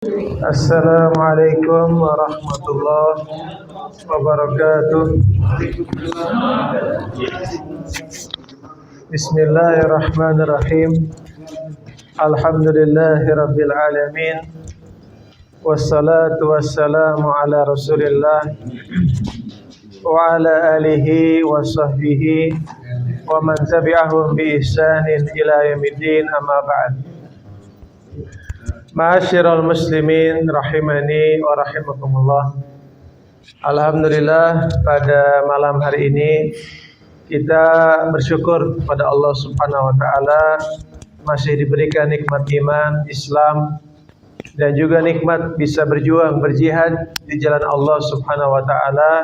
Assalamualaikum warahmatullahi wabarakatuh. Bismillahirrahmanirrahim. Alhamdulillahirabbil alamin. Wassalatu wassalamu ala Rasulillah wa ala alihi wa sahbihi wa man tabi'ahum bi ihsanin ila yaumiddin, amma ba'd. Ma'asyiral muslimin rahimani wa rahimakumullah. Alhamdulillah, pada malam hari ini kita bersyukur kepada Allah Subhanahu wa taala masih diberikan nikmat iman, Islam, dan juga nikmat bisa berjuang, berjihad di jalan Allah Subhanahu wa taala,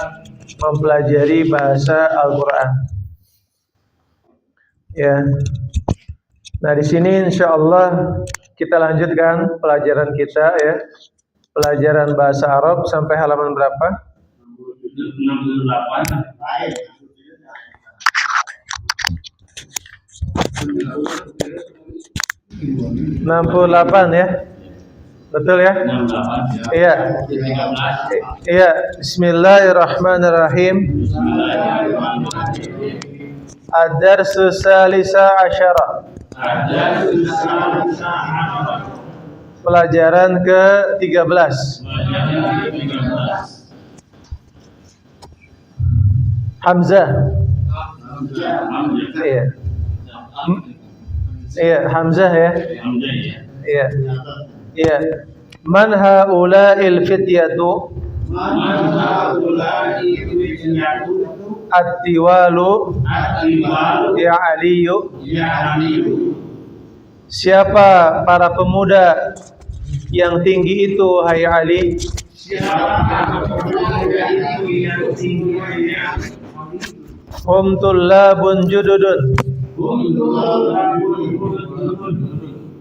mempelajari bahasa Al-Qur'an. Ya. Nah, di sini insyaallah kita lanjutkan pelajaran kita, ya. Pelajaran bahasa Arab sampai halaman berapa? 68 ya. Betul ya? 68 ya. Iya. Bismillahirrahmanirrahim. Ad-darsu salisa asyara. Pelajaran ke-13. Hamzah. Iya. Iya, Hamzah ya. Iya. Iya. Man haula'il fityatu? At-tiwalu ya Aliyu. Siapa para pemuda yang tinggi itu, hai Ali? Hum tullabun jududun.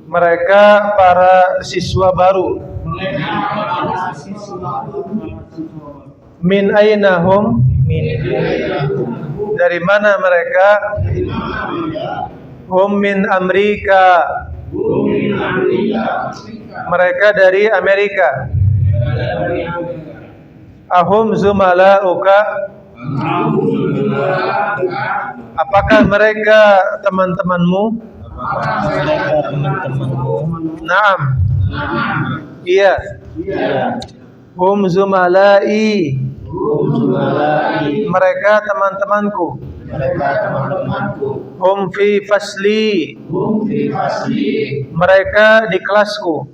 Mereka para siswa baru. Min ainahum? Dari mana mereka? Hum min Amerika. Mereka dari Amerika. Ahum zumalauka? Apakah mereka teman-temanmu? Naam. Iya. Hum zumalai. Mereka teman-temanku. Hum fi fasli. Mereka di kelasku.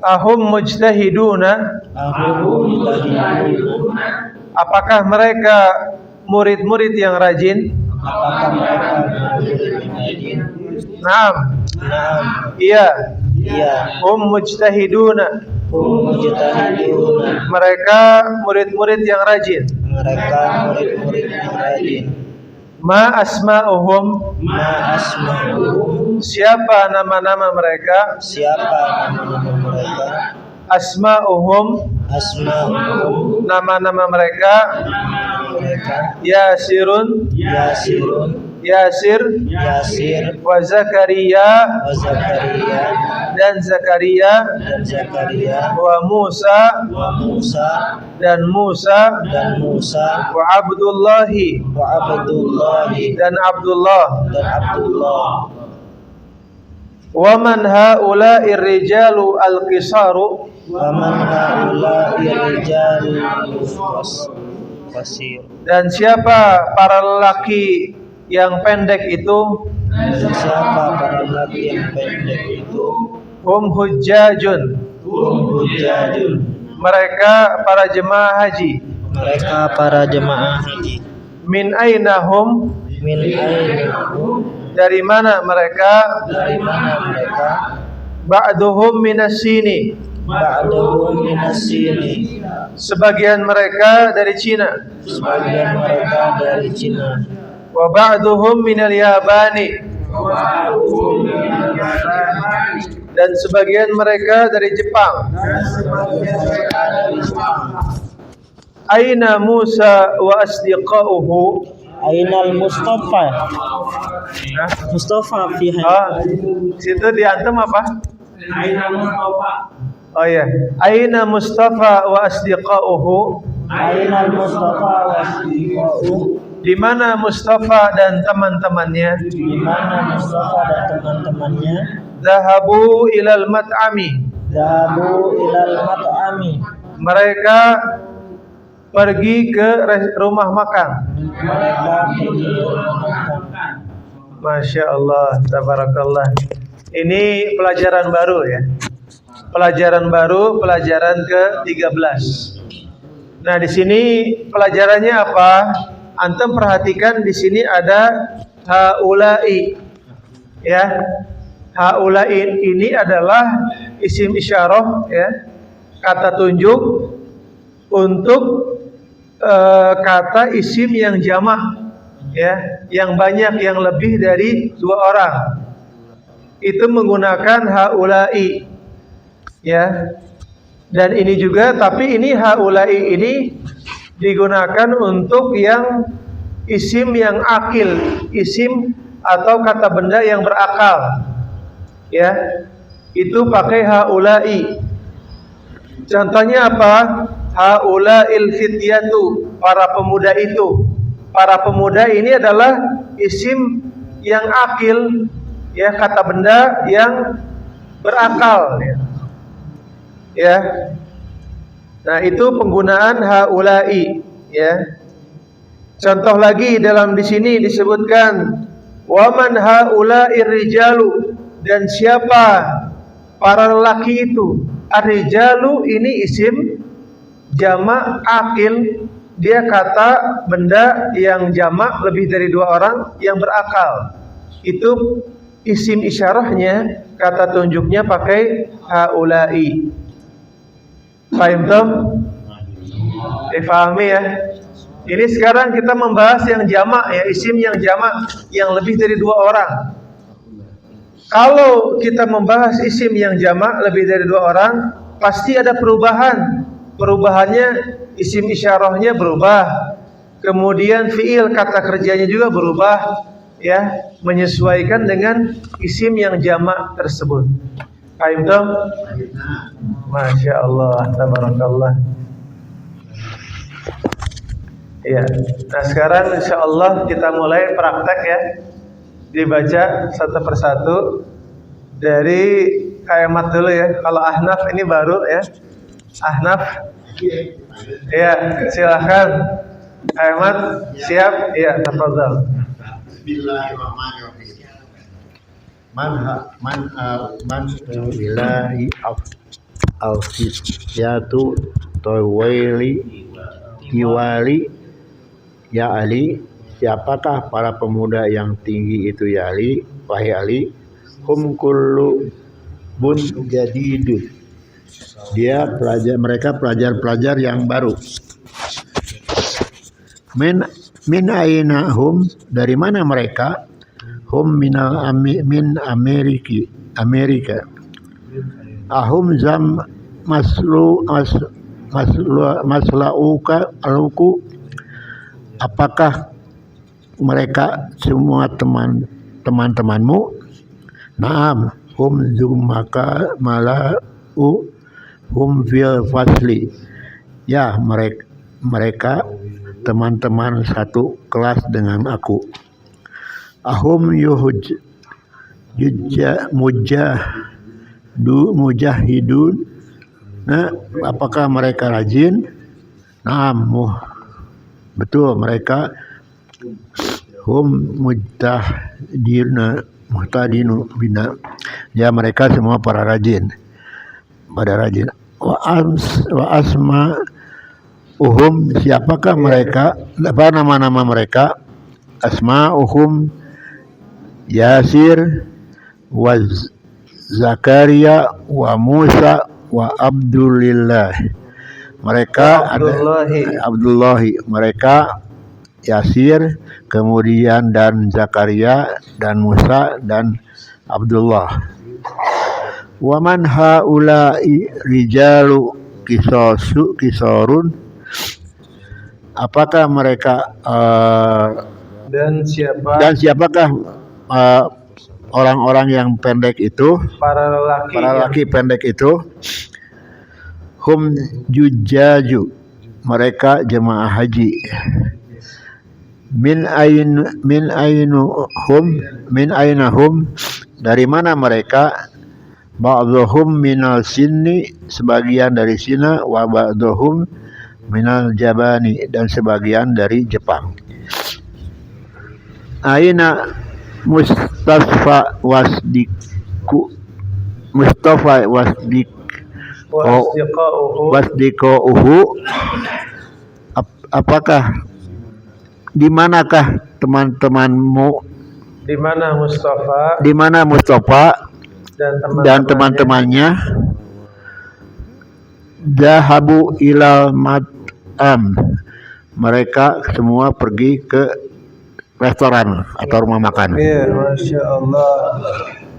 Ahum mujtahiduna. Apakah mereka murid-murid yang rajin? Naam. Iya. Hum mujtahiduna. Mereka murid-murid yang rajin. Ma asma'uhum? Siapa nama-nama mereka? Asma'uhum? Nama-nama mereka? Yasirun? Yasir? Wa Zakaria? Dan Zakaria? Wa Musa? Dan Musa? Wa Abdullahi? Dan Abdullah? Wa man haula'ir rijalu al-qisaru? Dan siapa para lelaki yang pendek itu? Hum hujjajun. Mereka para jemaah haji. Min ainahum? Dari mana mereka? Ba'duhum minas sini. Sebagian mereka dari Cina. Wa ba'duhum minal Yabani. Dan sebagian mereka dari Jepang. Aina Musa wa asdiqauhu? Ainal Mustafa. Mustafa fiha. Situ diantem apa? Aina Mustafa. Oh ya, aina Mustafa wa asdiqauhu? Aina Mustafa wasdiqau. Di mana Mustafa dan teman-temannya? Di mana Mustafa dan teman-temannya? Zahabu ilal mat'ami. Zahabu ilal mat'ami. Mereka pergi ke rumah makan. Mereka pergi ke rumah makan. Masya Allah, tabarakallah. Ini pelajaran baru ya. Pelajaran baru, pelajaran ke-13. Nah, di sini pelajarannya apa? Antum perhatikan di sini ada haula'i. Ya. Haula'i ini adalah isim isyarah ya. Kata tunjuk untuk kata isim yang jamak ya, yang banyak, yang lebih dari 2 orang. Itu menggunakan haula'i. Ya, dan ini juga, tapi ini haula'i ini digunakan untuk yang isim yang akil, isim atau kata benda yang berakal. Ya, itu pakai haula'i. Contohnya apa? Haula'il fityatu, para pemuda itu. Para pemuda ini adalah isim yang akil, ya, kata benda yang berakal. Ya, nah itu penggunaan haula'i. Ya, contoh lagi dalam di sini disebutkan waman haula'ir rijalu, dan siapa para lelaki itu. Ar-rijalu ini isim jamak akil, dia kata benda yang jamak lebih dari 2 orang yang berakal. Itu isim isyarahnya, kata tunjuknya pakai haula'i. Paham tom? Difahami ya. Ini sekarang kita membahas yang jamak ya, isim yang jamak yang lebih dari 2 orang. Kalau kita membahas isim yang jamak lebih dari 2 orang, pasti ada perubahan. Perubahannya isim isyarahnya berubah. Kemudian fiil, kata kerjanya juga berubah ya, menyesuaikan dengan isim yang jamak tersebut. Paham tom? Masya Allah, tabarakallah. Ya, nah sekarang insya Allah kita mulai praktek ya. Dibaca satu persatu dari kalimat dulu ya. Kalau Ahnaf ini baru ya. Ahnaf, ya silakan. Kalimat siap? Ya, tafadhal. Bismillahirrahmanirrahim. Man billahi al-fityatu tawali tiwali ya Ali, siapakah para pemuda yang tinggi itu ya Ali, wahai Ali. Hum kullu bun jadidun, mereka pelajar-pelajar yang baru. Min aina hum, dari mana mereka? Hum min Amerika. Ahum zam maslauka aluku, apakah mereka semua teman-temanmu? Naam, hum zumaka malau hum fil fasli. Ya, mereka teman-teman satu kelas dengan aku. Ahum mujahidun. Nah, apakah mereka rajin? Naam, betul, mereka hum muhtadinu bina. Ya, mereka semua pada rajin. Wa asma siapakah mereka? Apa nama-nama mereka? Asma'uhum Yasir wa Zakaria wa Musa wa Abdulillah. Mereka Abdullahi. Mereka Yasir, kemudian dan Zakaria dan Musa dan Abdullah. Wa man haula'i rijalu kisorun, apakah mereka dan siapakah orang-orang yang pendek itu, para lelaki para laki pendek itu, hum jujaju, mereka jemaah haji. Min ainahum, dari mana mereka? Ba'dhum minal sinni, sebagian dari Sina, wa ba'dhum minal Jabani, dan sebagian dari Jepang. Aina Mustafa wasdiqauhu, apakah di manakah teman-temanmu, di mana Mustafa di mana Mustafa dan teman-temannya? Zahabu ilal mat'am, mereka semua pergi ke restoran atau rumah makan. Iya, Masya Allah,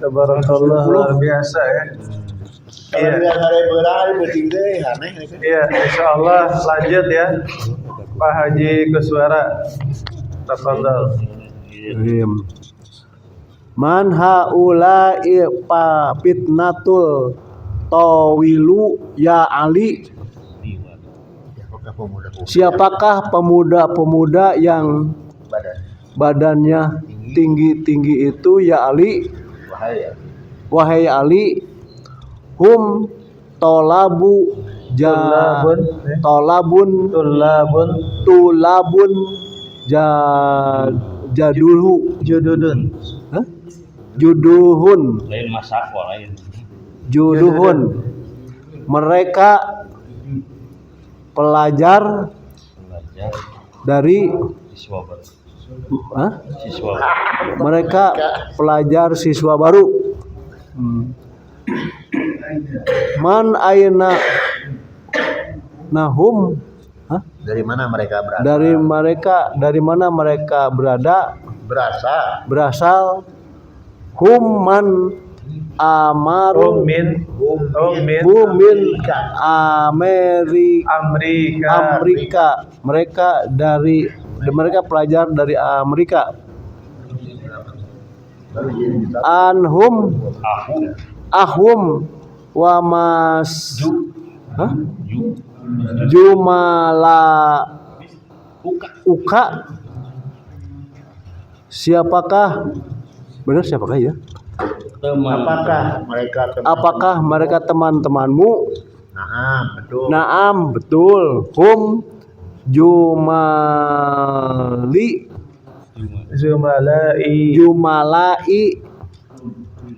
tabarakallah, luar biasa ya. Iya, Insya Allah lanjut ya, Pak Haji Kuswara, tafadhal. Man haula'i pa fitnatul tawilu ya Ali. Siapakah pemuda-pemuda yang badannya tinggi-tinggi itu ya Ali? Wahai Ali, hum tolabun juduhun lain masak lain juduhun, mereka pelajar dari siswa mereka pelajar siswa baru. Man aina nahum, Dari mana mereka berasal? dari mana mereka berasal. Hum man amaru Min Amerika, mereka pelajar dari Amerika. Ahum wa mas jumala uka, siapakah ya? Apakah mereka teman-temanmu? Naam, betul. Hum jumalai.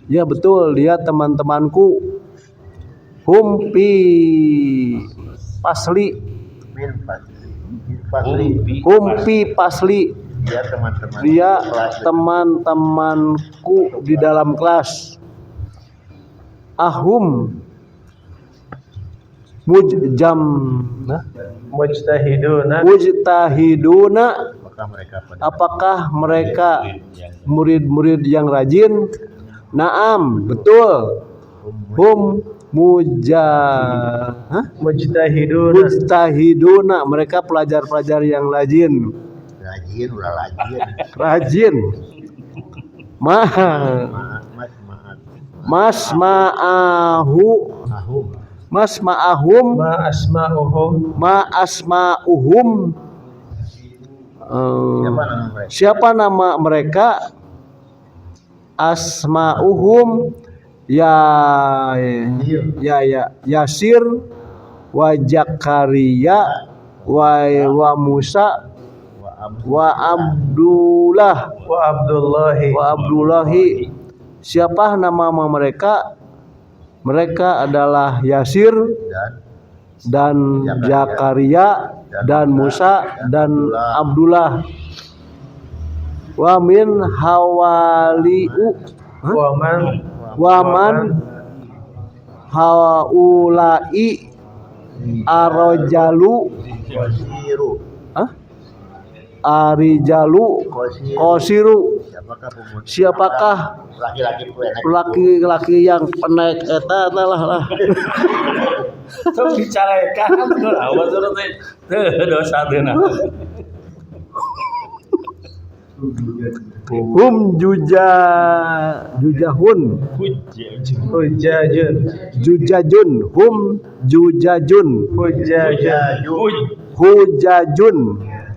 Ya betul, dia teman-temanku. Hum pi pasli. Dia teman-temanku di dalam kelas. Ahum mujtahiduna, apakah mereka murid-murid yang rajin? Naam, betul. Hum mujtahiduna, mereka pelajar-pelajar yang rajin. Rajin. Mas asma'uhum. Siapa nama mereka? Asma'uhum Yasir wa Zakaria wa Musa wa Abdullahi. Siapa nama mereka? Mereka adalah Yasir dan Zakaria dan Musa dan Abdullah. Wa min hawaliu waman haulai arajalu arijalu kosiru. Siapakah laki-laki yang pendek eta lah. Sok dicarekan bener awas teh dosa teh nah. Hum jujahun Hujajun. jujajun hum jujajun Hujajun. hujajun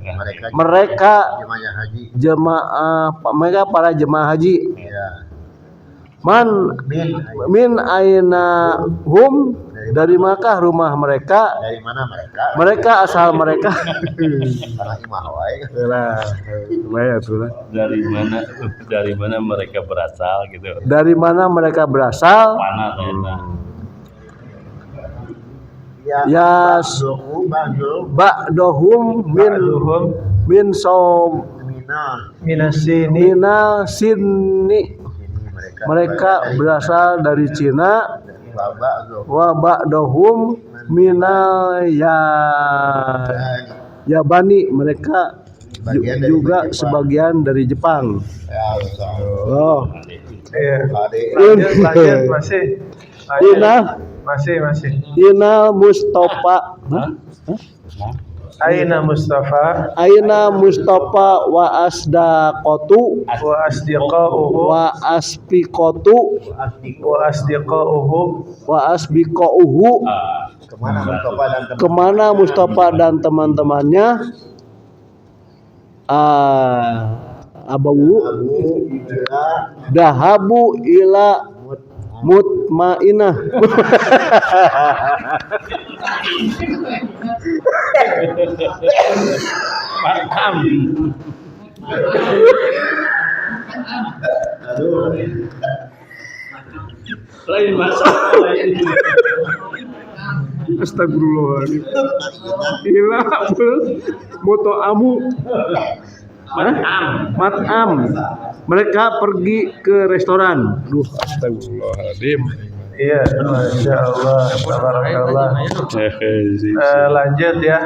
mereka mereka mereka para jemaah haji. ya Min aina hum, dari manakah rumah mereka? dari mana mereka Mereka asal mereka. karena imah wae Lah, lumayan tuh lah. Dari mana mereka berasal gitu. Dari mana mereka berasal? Mana eta? Ya ba'dohum min Minasini. minal sinni. Mereka berasal dari Cina. Wa ba'dohum minal Yabani. Mereka juga sebagian dari Jepang. Oh, Iya. Lanjut masih. Masih. Ina Mustafa. Aina Mustafa Aina Mustafa wa asdaqatu wa asdiqauhu wa asbiqatu wa asdiqauhu wa asbiqauhu. Kemana Mustafa dan teman-temannya? Abawu dahabu ila mutmainah. Lain masalah lain. Astagfirullahaladzim. Ila moto amu. Mat'am. Mereka pergi ke restoran. Duh, astagfirullahaladzim. Iya, Masya Allah, Tabarakallah. Lanjut ya,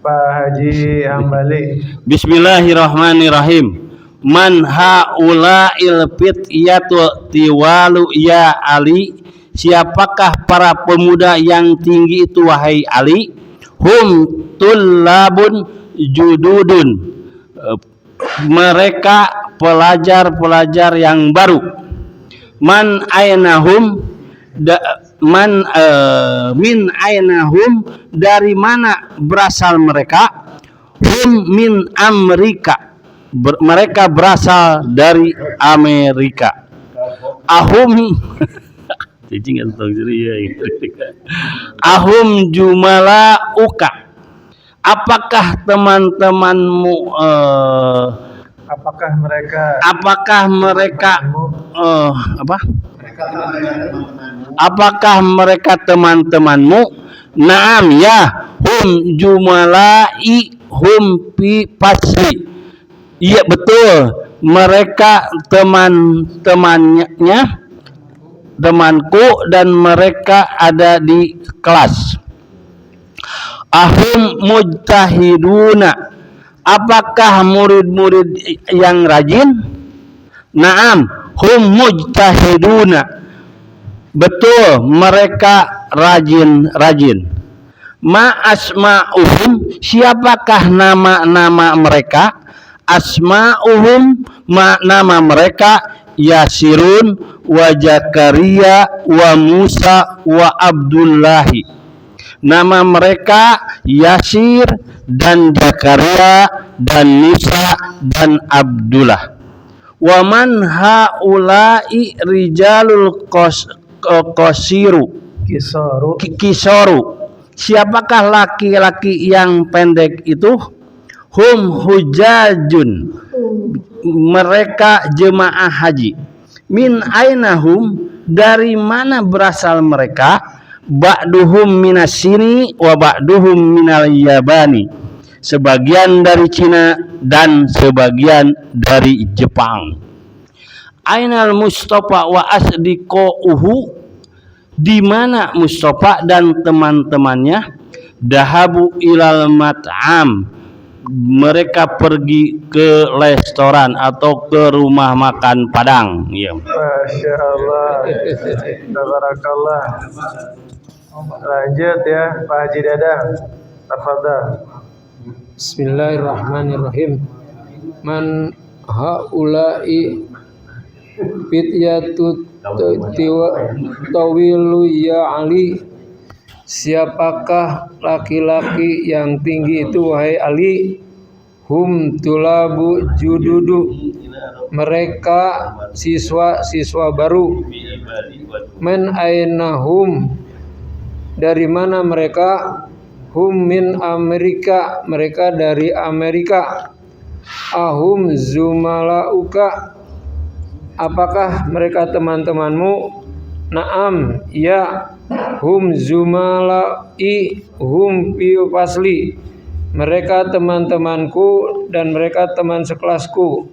Pak Haji Hambali. Bismillahirrahmanirrahim. Man haula'il fityatu tiwalu ya Ali. Siapakah para pemuda yang tinggi itu wahai Ali? Hum tullabun jududun. Mereka pelajar-pelajar yang baru. Man ainahum min ainahum, dari mana berasal mereka? Hum min Amerika. Mereka berasal dari Amerika. Ahum ahum jumala uka. Apakah teman-temanmu Apakah mereka apakah mereka teman-temanmu? Naam ya, hum jumalai hum fi pasri. Iya betul, mereka temanku dan mereka ada di kelas. Ahum mujtahiduna, apakah murid-murid yang rajin? Naam, hum mujtahiduna, betul mereka rajin. Ma asma'uhum, siapakah nama-nama mereka? Asma'uhum, nama mereka Yasirun wa Zakaria wa Musa wa Abdullahi. Nama mereka Yasir dan Zakaria dan Musa dan Abdullah. Wa man haula'i rijalul kisoru. Siapakah laki-laki yang pendek itu? Hum hujajun. Mereka jemaah haji. Min ainahum, dari mana berasal mereka? Ba'duhum minasini wa ba'duhum minal Yabani. Sebagian dari Cina dan sebagian dari Jepang. Ainal Mustafa wa asdiqauhu, di mana Mustafa dan teman-temannya? Dahabu ilal mat'am, mereka pergi ke restoran atau ke rumah makan Padang. Ya. Masya Allah, Tabarakallah. Lanjut ya, Pak Haji Dadang. Tafadhal. Bismillahirrahmanirrahim. Man haula'i fityatu tawilu ya Ali, siapakah laki-laki yang tinggi itu wahai Ali? Hum tulabu jududu, mereka siswa-siswa baru. Men ainahum, dari mana mereka? Hum min Amerika, mereka dari Amerika. Ahum zumalauka, apakah mereka teman-temanmu? Naam, ya. Hum zumalai, hum fi fasli, mereka teman-temanku dan mereka teman sekelasku.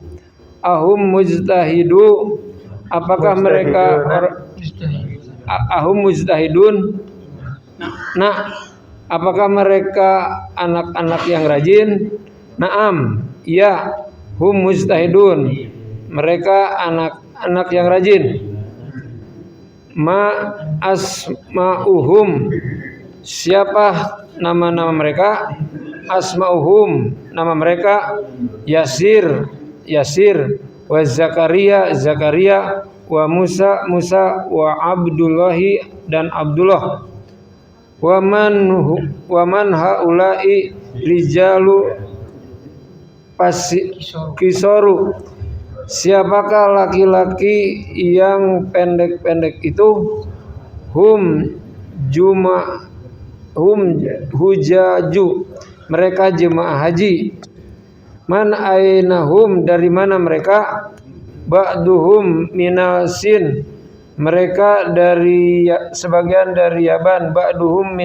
Ahum mujtahidu, apakah mereka ahum mujtahidun? Nah, apakah mereka anak-anak yang rajin? Naam, ya. Hum mujtahidun, mereka anak-anak yang rajin. Ma asma'uhum, siapa nama-nama mereka? Asma'uhum, nama mereka Yasir, wa Zakaria, wa Musa, wa Abdullahi, dan Abdullah. Wa man haula'i rijalu kisoru, siapakah laki-laki yang pendek-pendek itu? Hum hujaju, mereka jemaah haji. Man ainahum, dari mana mereka? Ba'duhum minasin, mereka dari sebagian dari Yaban. Ba'duhum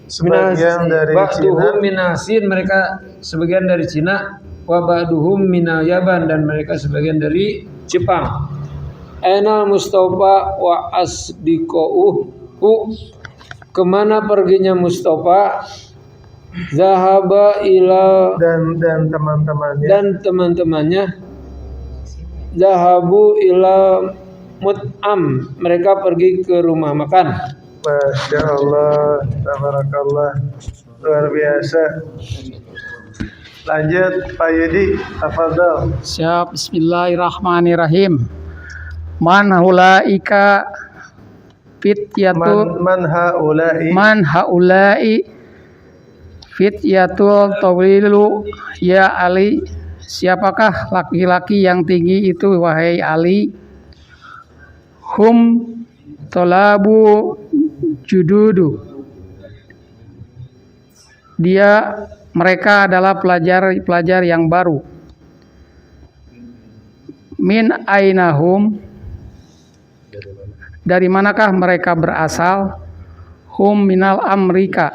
Sebagian dari ba'duhum Cina. minasin, mereka sebagian dari Cina. Wa ba'duhum minal Yaban, dan mereka sebagian dari Jepang. Ainal Mustafa wa asdiqohu, kemana perginya Mustafa? Zahaba ila, dan teman-temannya. dan teman-temannya. Zahabu ila mut'am, mereka pergi ke rumah makan. Masya Allah, tabarakallah, luar biasa. Lanjut Pak Yudi, tafadhal. Siap, bismillahirrahmanirrahim. Man hulaika fityatu man haulai fityatul tawilu ya Ali, siapakah laki-laki yang tinggi itu wahai Ali? Hum tolabu jududu, mereka adalah pelajar yang baru. Min ainahum, dari manakah mereka berasal? Hum minal Amerika,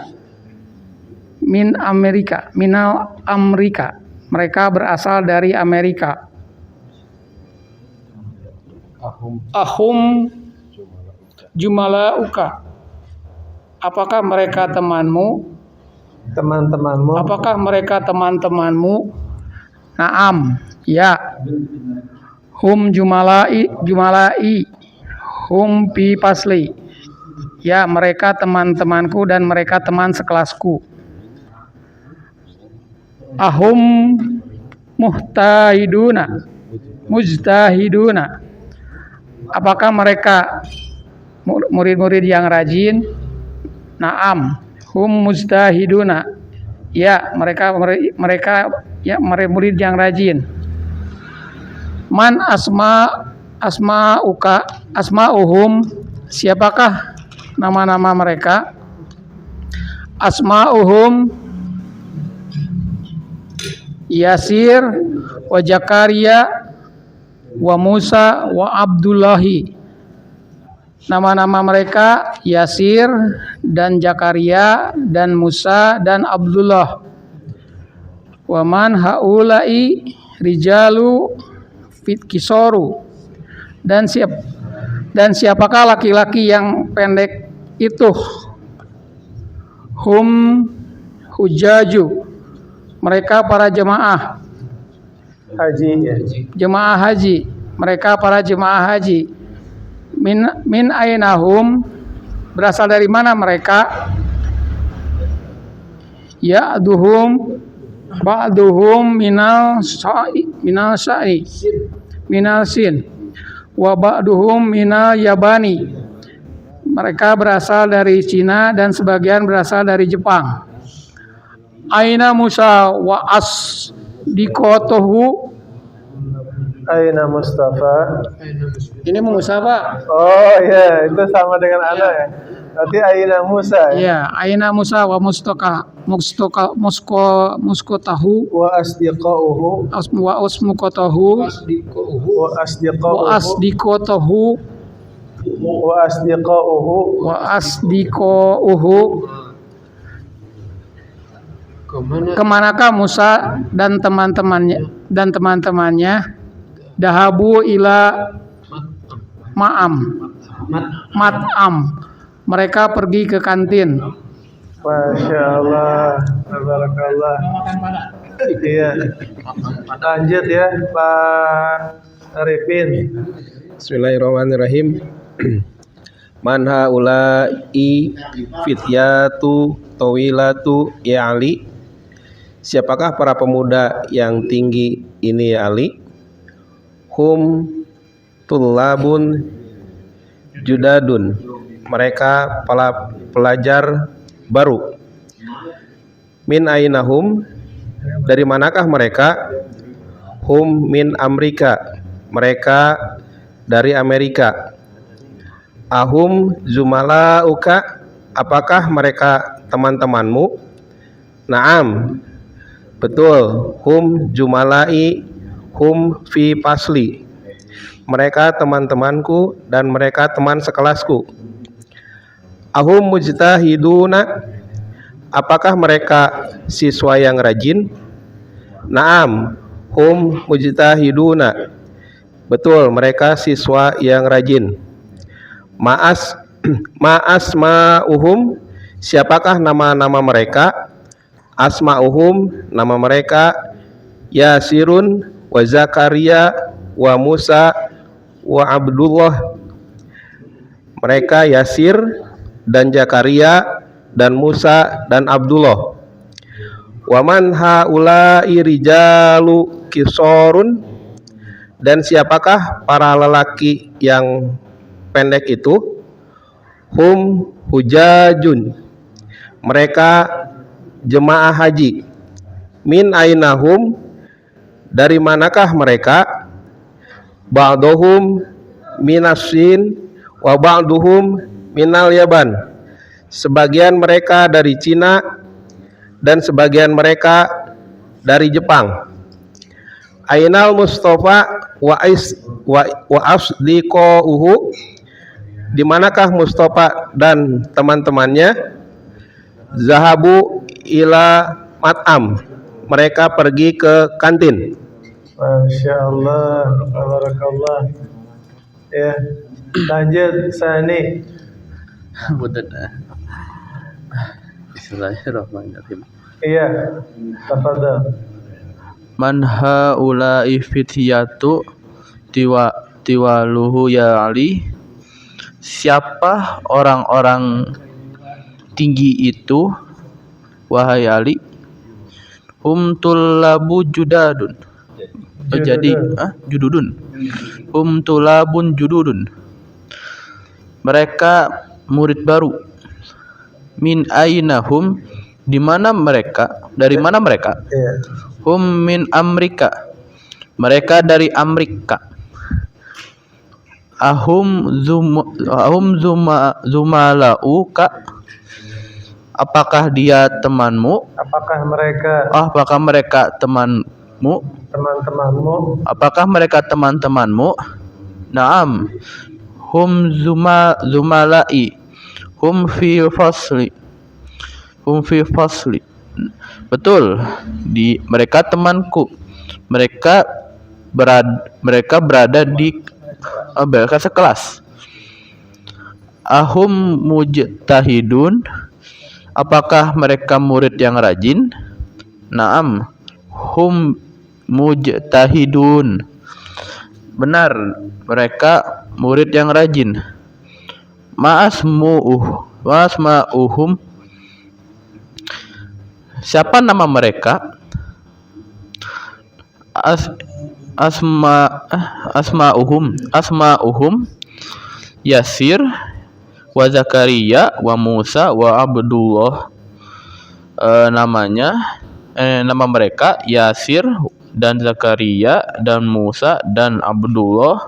minal Amerika, mereka berasal dari Amerika. Ahum jumalauka, apakah mereka temanmu? Teman-temanmu. Apakah mereka teman-temanmu? Naam, ya. Hum jumalai, hum fi fasli, ya, mereka teman-temanku dan mereka teman sekelasku. Ahum mujtahiduna, apakah mereka murid-murid yang rajin? Naam, hum mujtahiduna, ya, mereka ya, murid yang rajin. Man asma'uhum, siapakah nama-nama mereka? Asma'uhum Yasir, wa Zakaria, wa Musa, wa Abdullahi. Nama-nama mereka Yasir dan Zakaria dan Musa dan Abdullah. Wa man haula'i rijalu fit kisoru, dan siapakah laki-laki yang pendek itu? Hum hujaju, mereka para jemaah Haji, ya. jemaah haji, mereka para jemaah haji. Min ainahum, berasal dari mana mereka? Ya duhum ba'duhum minal sin wa ba'duhum minal yabani. Mereka berasal dari Cina dan sebagian berasal dari Jepang. Aina Musa wa asdiqatuhu. Aina Mustafa. Ini Musa, Pak. Oh ya, itu sama dengan ana ya. Berarti Aina Musa ya. Ya, Aina Musa wa muskotahu Wa asdiqauhu wa usmukotahu wa wa asdiqauhu asdiqotahu wa asdiqauhu wa asdiqohu. Kemanakah Musa dan teman-temannya dahabu ila mat'am. Mereka pergi ke kantin. Masya Allah, tabarakallah. Iya. Lanjut ya, Pak Arifin. Bismillahirrahmanirrahim. Man haula'i fityatu tawilatu ya Ali. Siapakah para pemuda yang tinggi ini ya Ali? Hum tullabun judadun. Mereka pelajar baru. Min ainahum. Dari manakah mereka? Hum min Amerika. Mereka dari Amerika. Ahum zumalauka. Apakah mereka teman-temanmu? Naam. Betul. Hum jumalai. Hum fi pasli. Mereka teman-temanku dan mereka teman sekelasku. Ahum mujtahiduna. Apakah mereka siswa yang rajin? Naam. Hum mujtahiduna. Betul, mereka siswa yang rajin. Ma'asma'uhum. Siapakah nama-nama mereka? Asma'uhum. Nama mereka Yasirun wa Zakaria wa Musa wa Abdullah. Mereka Yasir dan Zakaria dan Musa dan Abdullah. Wa man haula'i rijalu kisorun. Dan siapakah para lelaki yang pendek itu? Hum hujajun. Mereka jemaah haji. Min ainahum. Dari manakah mereka? Ba'duhum minasin wa ba'duhum minal Yaban. Sebagian mereka dari Cina dan sebagian mereka dari Jepang. Ainal Mustafa wa asdiqauhu. Di manakah Mustafa dan teman-temannya? Zahabu ila mat'am. Mereka pergi ke kantin. Masya Allah, tabarakallah. Ya, lanjut Sani. Bismillahirrahmanirrahim. Iya, tafadhal. Man haula'i fityatu tiwaluhu ya Ali. Siapa orang-orang tinggi itu wahai Ali? Hum tullabu judadun. Jududun. Hum tullabun jududun. Mereka murid baru. Min ainahum. Di mana mereka? Dari mana mereka? Hum min Amerika. Mereka dari Amerika. Ahum zumalauka. Apakah dia temanmu? Apakah mereka temanmu? teman-temanmu? Apakah mereka teman-temanmu? Naam. Hum zumalai. Hum fi fasli. Betul. Mereka temanku. Mereka berada di mereka sekelas. Ahum mujtahidun. Apakah mereka murid yang rajin? Naam. Hum mujtahidun. Benar, mereka murid yang rajin. Ma'asma'uhum. Siapa nama mereka? as asma'uhum Yasir wa Zakaria wa Musa wa Abdullah. Nama mereka Yasir dan Zakaria dan Musa dan Abdullah.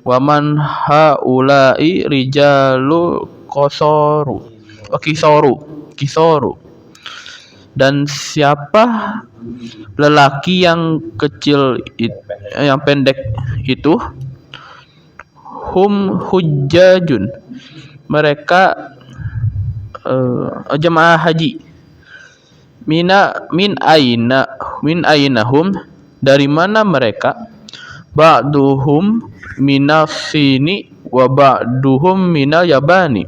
Wa man haula'i rijalu kisoru. Dan siapa lelaki yang kecil yang pendek itu? Hum hujjajun. Mereka jemaah haji. Min ainahum, dari mana mereka? Ba'duhum minasini wa ba'duhum minal yabani.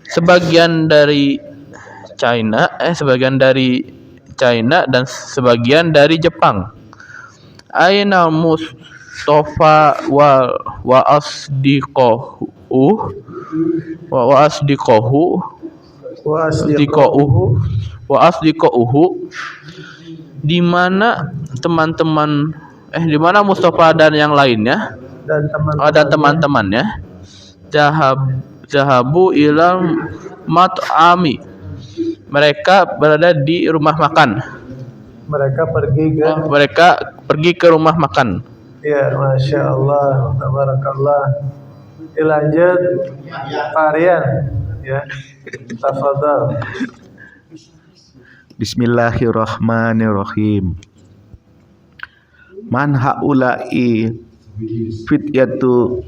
Sebagian dari China dan sebagian dari Jepang. Aina Mustafa wa asdiqohu, di mana teman-teman di mana Mustafa dan yang lainnya dan teman-temannya zahabu ilal mat'ami, mereka berada di rumah makan. Mereka pergi ke rumah makan. Ya, Masya Allah, tabarakallah. Dilanjut Varian, ya, tafadhal. Bismillahirrahmanirrahim. Man haula'i fityatu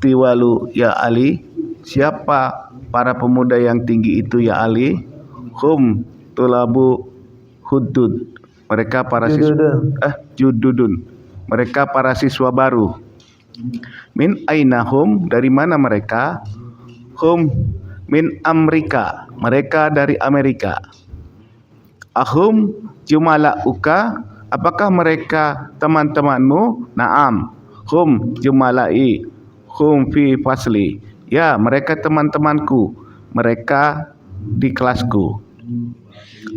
tiwalu ya Ali. Siapa para pemuda yang tinggi itu ya Ali? Hum tulabu hudud. Mereka para jududun. Mereka para siswa baru. Min ainahum, dari mana mereka? Hum min Amerika, mereka dari Amerika. Ahum jumala'uka, apakah mereka teman-temanmu? Naam, hum jumalai, hum fi fasli. Ya, mereka teman-temanku, mereka di kelasku.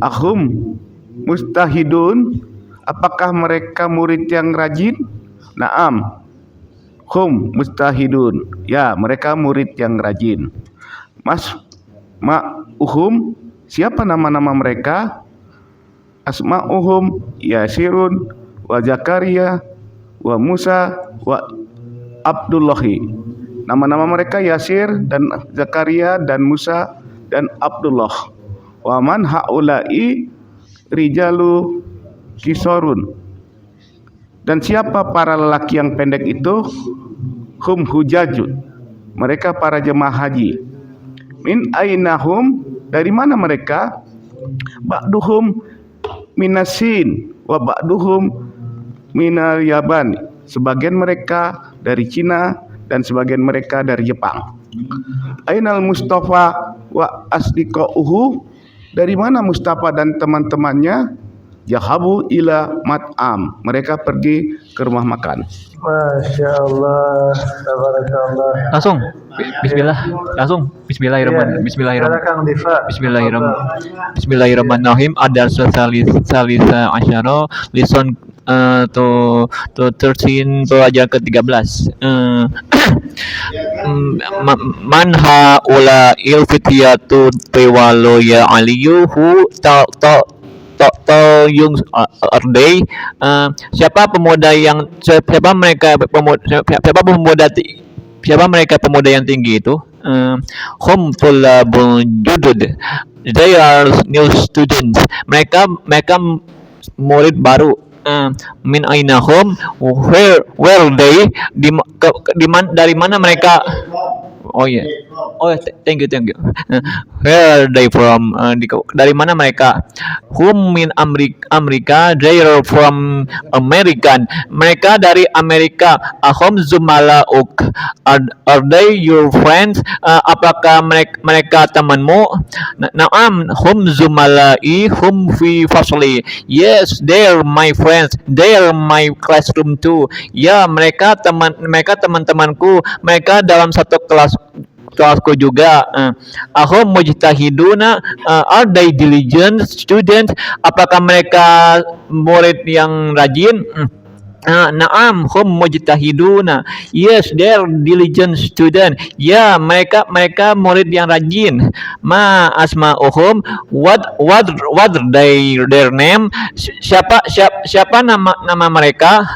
Ahum mustahidun, apakah mereka murid yang rajin? Naam, hum mustahidun. Ya, mereka murid yang rajin. Ma'uhum, siapa nama-nama mereka? Asma'uhum Yasirun wa Zakaria wa Musa wa Abdullahi. Nama-nama mereka Yasir dan Zakaria dan Musa dan Abdullah. Wa man haula'i rijalu kisorun. Dan siapa para lelaki yang pendek itu? Hum hujajun, mereka para jemaah haji. Min ainahum, dari mana mereka? Ba'duhum minasin wa ba'duhum minal yaban. Sebagian mereka dari Cina dan sebagian mereka dari Jepang. Ainal Mustafa wa asdiqohu, dari mana Mustafa dan teman-temannya? Jahabu ila mat'am, mereka pergi ke rumah makan. Masya Allah, tabarakallah. Bismillahirrahmanirrahim. Silakan Difa. Bismillahirrahmanirrahim. Ada salisa asyara lison to 13 pelajaran ke-13. Man haula il fityatu tawallu ya aliyu hu yung arday. Siapa mereka pemuda yang tinggi itu? Hum tulabul judud, they are new students, mereka murid baru. Min ainahum, where they, dari mana mereka? Thank you. Where are they from? Dari mana mereka? Hum min Amerika, they are from American. Mereka dari Amerika. Ahum zumala'uk, are they your friends? Apakah mereka temanmu? Naam, hum zumala'i, hum fi fasli. Yes, they are my friends. They are my classroom too. Ya, mereka teman-temanku. Mereka dalam satu kelas kelasku juga. Ahum mujtahiduna, are they diligent student? Apakah mereka murid yang rajin? Naam, hum mujtahiduna. Yes, they're diligent student. Ya, mereka murid yang rajin. Ma asma'uhum, what their name? Siapa nama mereka?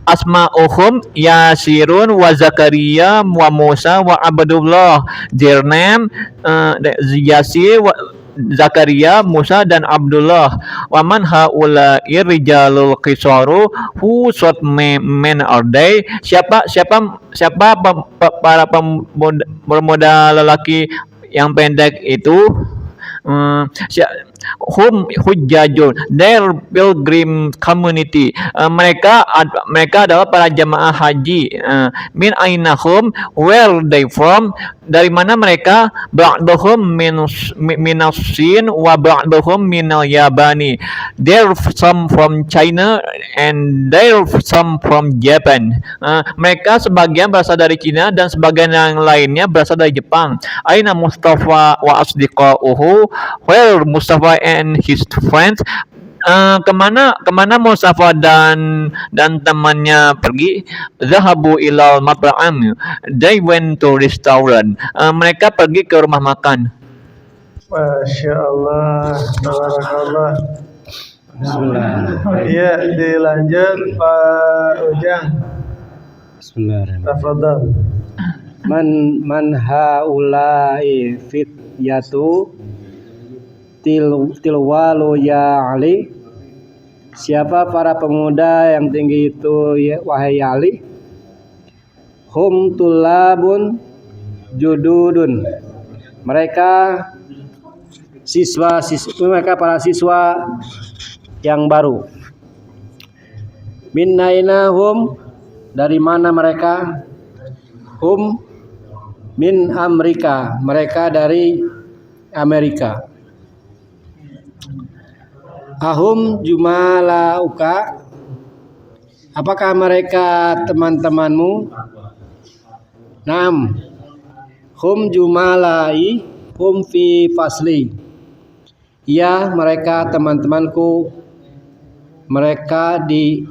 Asma'uhum Yasirun wa Zakaria wa Musa wa Abdullah. Their name Yasir, Zakaria, Musa dan Abdullah. Waman haula'i rijalul qisaru, who sort men are they? Siapa para pemuda lelaki yang pendek itu? Hum hujjajun, their pilgrim community. Mereka adalah para jamaah haji. Min ainahum, where they from? Dari mana mereka? Ba'duhum minasin wa ba'duhum minal yabani. They're some from China and they're some from Japan. Mereka sebagian berasal dari Cina dan sebagian yang lainnya berasal dari Jepang. Aina Mustafa wa asdiqauhu, where Mustafa and his friends? Kemana Mustafa dan temannya pergi? Zahabu ilal mat'am, they went to restaurant. Mereka pergi ke rumah makan. Masya Allah, tabarakallah. Bismillahirrahmanirrahim. Ya, dilanjut Pak Ujang. Bismillahirrahmanirrahim. Tafadhal. Man haula'i fityatu tilwalu ya Ali. Siapa para pemuda yang tinggi itu ya, wahai Ali? Hum tulabun jududun. Mereka para siswa yang baru. Min aina hum, dari mana mereka? Hum min Amerika, mereka dari Amerika. Ahum jumalauka, apakah mereka teman-temanmu? Naam, hum jumalai, hum fi fasli. Ya, mereka teman-temanku, mereka di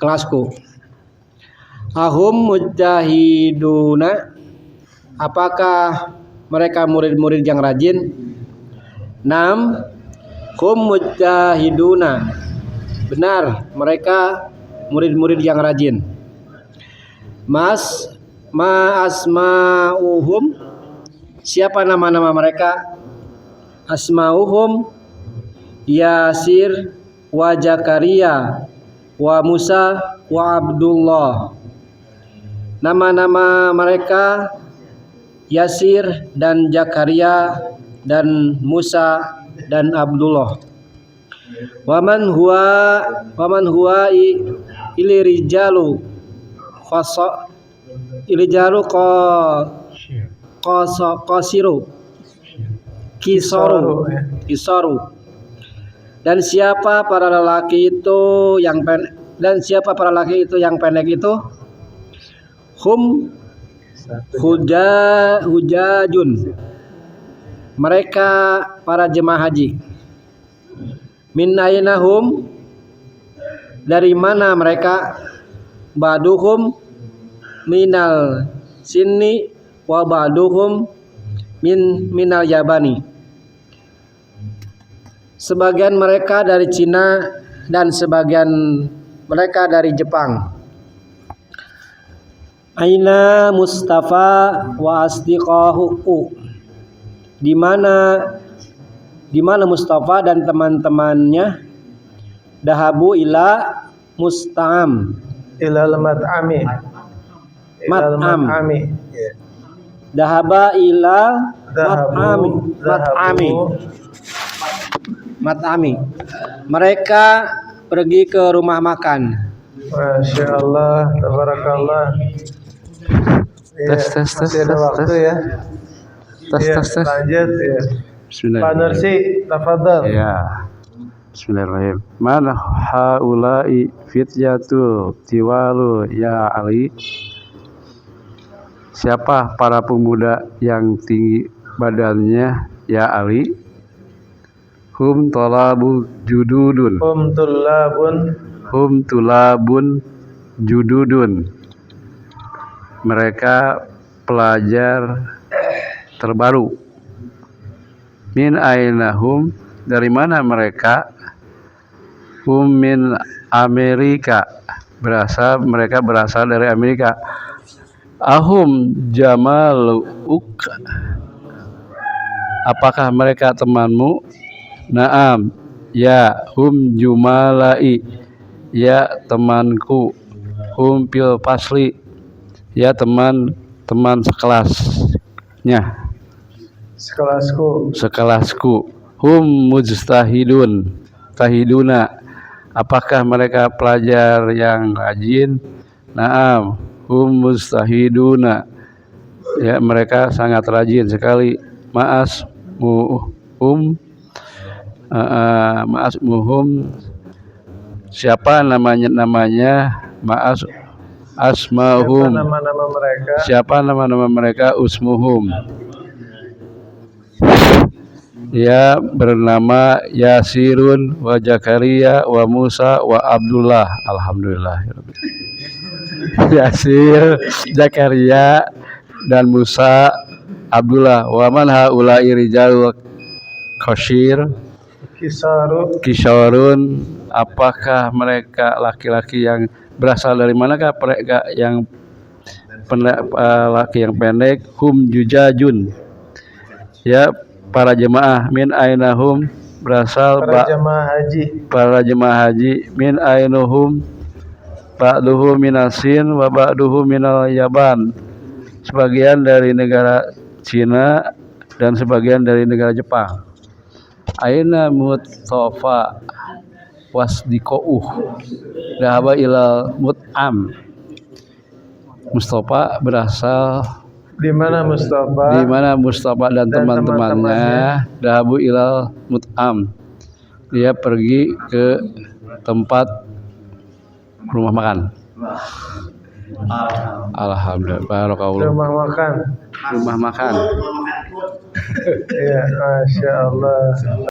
kelasku. Ahum mujtahiduna, apakah mereka murid-murid yang rajin? Naam, hum mujtahiduna, benar, mereka murid-murid yang rajin. Ma asma'uhum, siapa nama-nama mereka? Asma'uhum Yasir wa Zakaria wa Musa wa Abdullah. Nama-nama mereka Yasir dan Zakaria dan Musa dan Abdullah. Waman huwa ili rijalu kisaru. Dan siapa para lelaki itu yang pendek itu? Hum hujajun, mereka para jemaah haji. Min ainahum, dari mana mereka? Ba'duhum minal sinni wa ba'duhum minal yabani. Sebagian mereka dari Cina dan sebagian mereka dari Jepang. Aina Mustafa wa asdiqahu, di mana Mustafa dan teman-temannya? Dahabu ila musta'am, Ilal mat'ami. Dahaba ila mat'ami. Mereka pergi ke rumah makan. Masya Allah, tabarakallah. Tes. Masih ada waktu ya. Tes. Lanjut ya. Pak Nursi, tafadhal. Ya. Bismillahirrahmanirrahim. Man haula'i fityatu tiwalu ya Ali. Siapa para pemuda yang tinggi badannya, ya Ali? Hum tolabu jududun. Hum tulabun jududun. Mereka pelajar terbaru. Min ainahum, dari mana mereka? Hum min Amerika, mereka berasal dari Amerika. Ahum jamaluk, apakah mereka temanmu? Naam, ya. Hum jumalai, ya temanku. Hum fil fasli, ya teman sekelasnya, sekelasku. Hum tahiduna, apakah mereka pelajar yang rajin? Naam, hum mustahiduna, ya mereka sangat rajin sekali. Ma'asmuhum, siapa namanya? Asmahum, siapa nama-nama mereka? Usmuhum, ya bernama Yasirun wa Zakaria wa Musa wa Abdullah. Alhamdulillah. Yasir, Zakaria dan Musa, Abdullah. Wa man haula'i rijalul kisarun, apakah mereka laki-laki yang berasal dari manakah mereka yang laki yang pendek? Hum jujajun, ya para jemaah. Min ainahum, berasal para jemaah haji. Min ainuhum, ba'duhu minasin wa ba'duhu minal Yaban, sebagian dari negara Cina dan sebagian dari negara Jepang. Aina Mustafa wasdiqouh dhahaba ilal mut'am. Mustafa berasal di mana Mustafa dan teman-temannya dhahabu ilal mut'am, dia pergi ke tempat rumah makan. Alhamdulillah, barakallah. Rumah makan. Ya, Masya Allah.